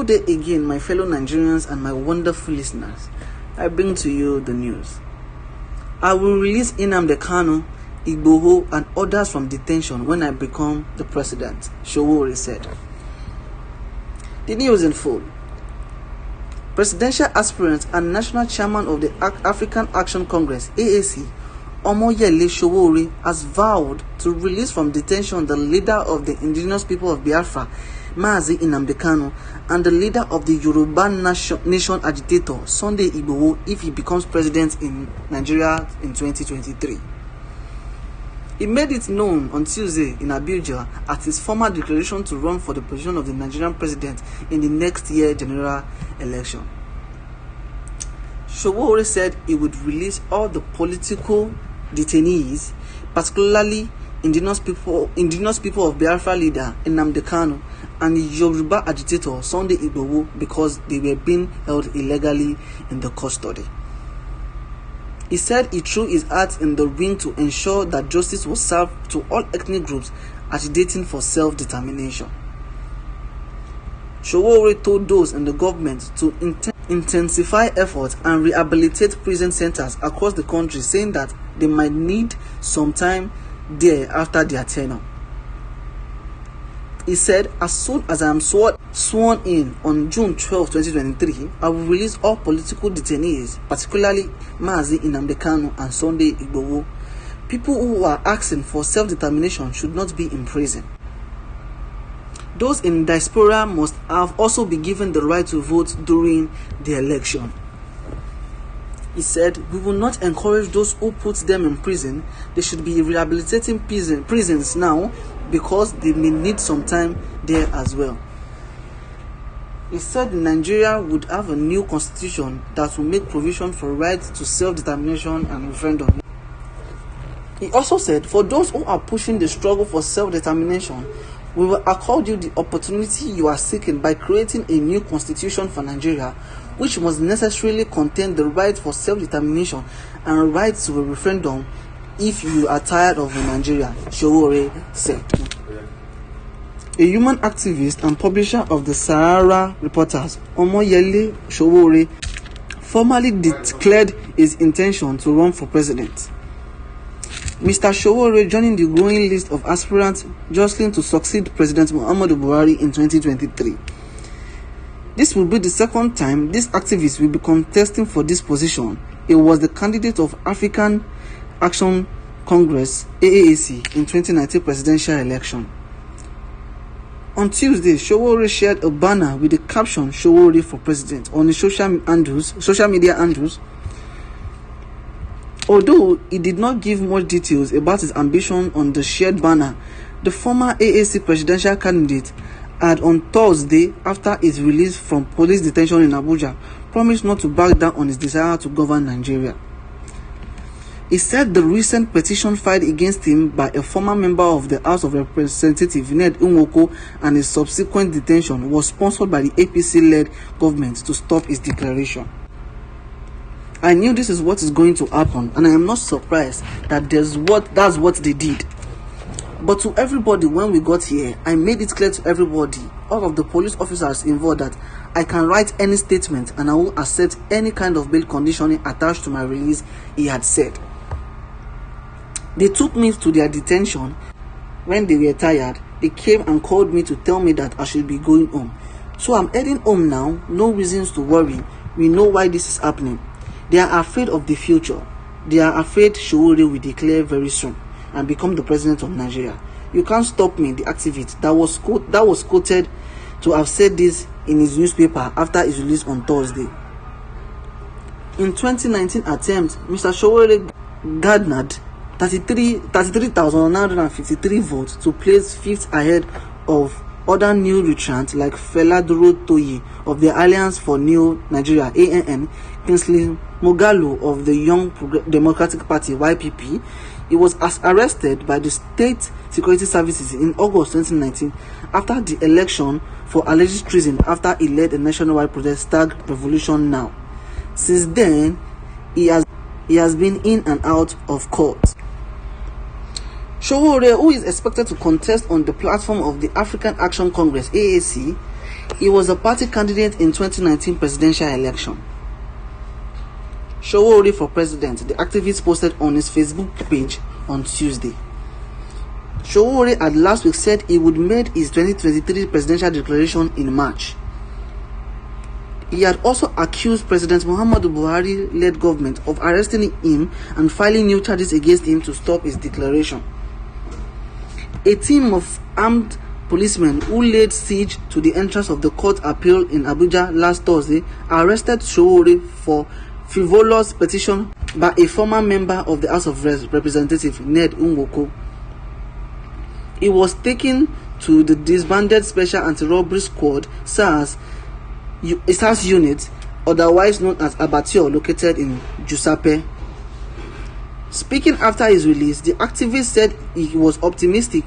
day again, my fellow Nigerians and my wonderful listeners. I bring to you the news. I will release Kanu, Igboho, and others from detention when I become the president, Sowore said. The news in full. Presidential aspirant and national chairman of the African Action Congress, AAC, Omoyele Sowore, has vowed to release from detention the leader of the indigenous people of Biafra, Mazi Nnamdi Kanu, and the leader of the Yoruba nation agitator, Sunday Igboho, if he becomes president in Nigeria in 2023. He made it known on Tuesday in Abuja at his formal declaration to run for the position of the Nigerian president in the next year general election. Sowore said he would release all the political detainees, particularly indigenous people of Biafra leader Nnamdi Kanu and the Yoruba agitator Sunday Igboho because they were being held illegally in the custody. He said he threw his heart in the ring to ensure that justice was served to all ethnic groups agitating for self-determination. Sowore told those in the government to intensify efforts and rehabilitate prison centers across the country, saying that they might need some time there after their tenure. He said, as soon as I am sworn in on June 12, 2023, I will release all political detainees, particularly Mazi Nnamdi Kanu and Sunday Igboho. People who are asking for self-determination should not be in prison. Those in diaspora must have also be given the right to vote during the election. He said, we will not encourage those who put them in prison. They should be rehabilitating prisons now because they may need some time there as well. He said Nigeria would have a new constitution that will make provision for rights to self-determination and referendum. He also said, for those who are pushing the struggle for self-determination, we will accord you the opportunity you are seeking by creating a new constitution for Nigeria, which must necessarily contain the right for self-determination and right to a referendum if you are tired of Nigeria, Sowore said. A human activist and publisher of the Sahara Reporters, Omoyele Sowore, formally declared his intention to run for president. Mr. Sowore joining the growing list of aspirants jostling to succeed President Muhammadu Buhari in 2023. This will be the second time this activist will be contesting for this position. He was the candidate of African Action Congress, AAC, in 2019 presidential election. On Tuesday, Sowore shared a banner with the caption "Sowore for President" on his social media handles. Although he did not give much details about his ambition on the shared banner, the former AAC presidential candidate had on Thursday, after his release from police detention in Abuja, promised not to back down on his desire to govern Nigeria. He said the recent petition filed against him by a former member of the House of Representatives, Ned Nwoko, and his subsequent detention was sponsored by the APC-led government to stop his declaration. I knew this is what is going to happen, and I am not surprised that that's what they did. But to everybody, when we got here, I made it clear to everybody, all of the police officers involved, that I can write any statement and I will accept any kind of bail conditioning attached to my release, he had said. They took me to their detention. When they were tired, they came and called me to tell me that I should be going home. So I'm heading home now, no reasons to worry. We know why this is happening. They are afraid of the future. They are afraid Sowore will declare very soon and become the president of Nigeria. You can't stop me, the activist that was quoted to have said this in his newspaper after his release on Thursday. In 2019 attempt, Mr. Sowore garnered 33,953 votes to place fifth ahead of other new recruits like Feladuro Toye of the Alliance for New Nigeria (ANN), Kingsley Moghalu of the Young Democratic Party (YPP). He was arrested by the State Security Services in August 2019 after the election for alleged treason after he led a nationwide protest tagged Revolution Now. Since then, he has been in and out of court. Sowore, who is expected to contest on the platform of the African Action Congress (AAC), He was a party candidate in 2019 presidential election. Sowore for president, the activist posted on his Facebook page on Tuesday. Sowore had last week said he would make his 2023 presidential declaration in March. He had also accused President Muhammadu Buhari-led government of arresting him and filing new charges against him to stop his declaration. A team of armed policemen who laid siege to the entrance of the court appeal in Abuja last Thursday arrested Sowore for frivolous petition by a former member of the House of Representatives, Ned Nwoko. He was taken to the disbanded Special Anti-Robbery Squad SARS unit, otherwise known as Abattoir, located in Jusape. Speaking after his release, the activist said he was optimistic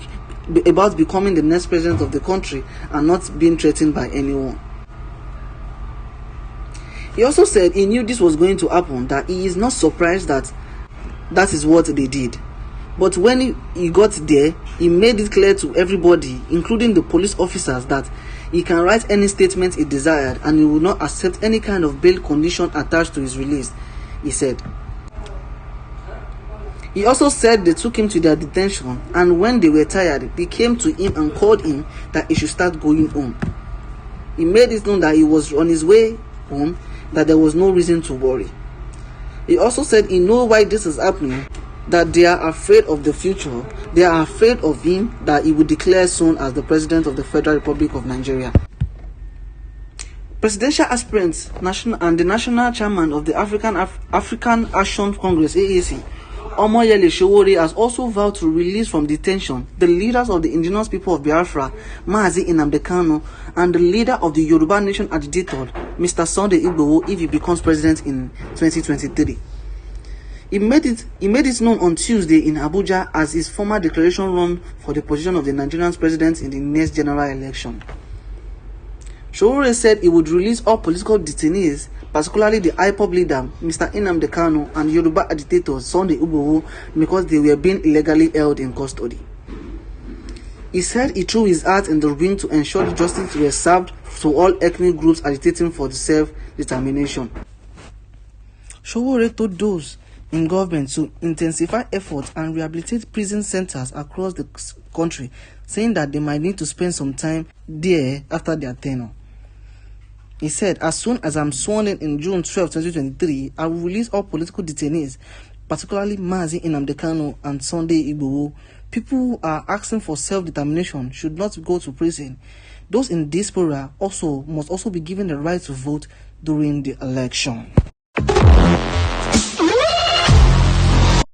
about becoming the next president of the country and not being threatened by anyone. He also said he knew this was going to happen, that he is not surprised that is what they did. But when he got there, he made it clear to everybody, including the police officers, that he can write any statement he desired and he would not accept any kind of bail condition attached to his release, he said. He also said they took him to their detention, and when they were tired, they came to him and called him that he should start going home. He made it known that he was on his way home, that there was no reason to worry. He also said he knows why this is happening, that they are afraid of the future. They are afraid of him, that he will declare soon as the President of the Federal Republic of Nigeria. Presidential aspirant and the national chairman of the African Action Congress, AAC, Omoyele Sowore, has also vowed to release from detention the leaders of the indigenous people of Biafra, Mazi Nnamdi Kanu, and the leader of the Yoruba Nation agitator, Mr. Sunday Igboho, if he becomes president in 2023. He made it known on Tuesday in Abuja as his former declaration run for the position of the Nigerian president in the next general election. Sowore said he would release all political detainees, particularly the IPOB leader, Mr. Nnamdi Kanu, and Yoruba agitator Sunday Igboho, because they were being illegally held in custody. He said he threw his heart in the ring to ensure the justice was served to all ethnic groups agitating for the self-determination. Sowore told those in government to intensify efforts and rehabilitate prison centers across the country, saying that they might need to spend some time there after their tenure. He said, as soon as I'm sworn in June 12, 2023, I will release all political detainees, particularly Mazi Nnamdi Kanu and Sunday Igboho. People who are asking for self-determination should not go to prison. Those in diaspora must also be given the right to vote during the election.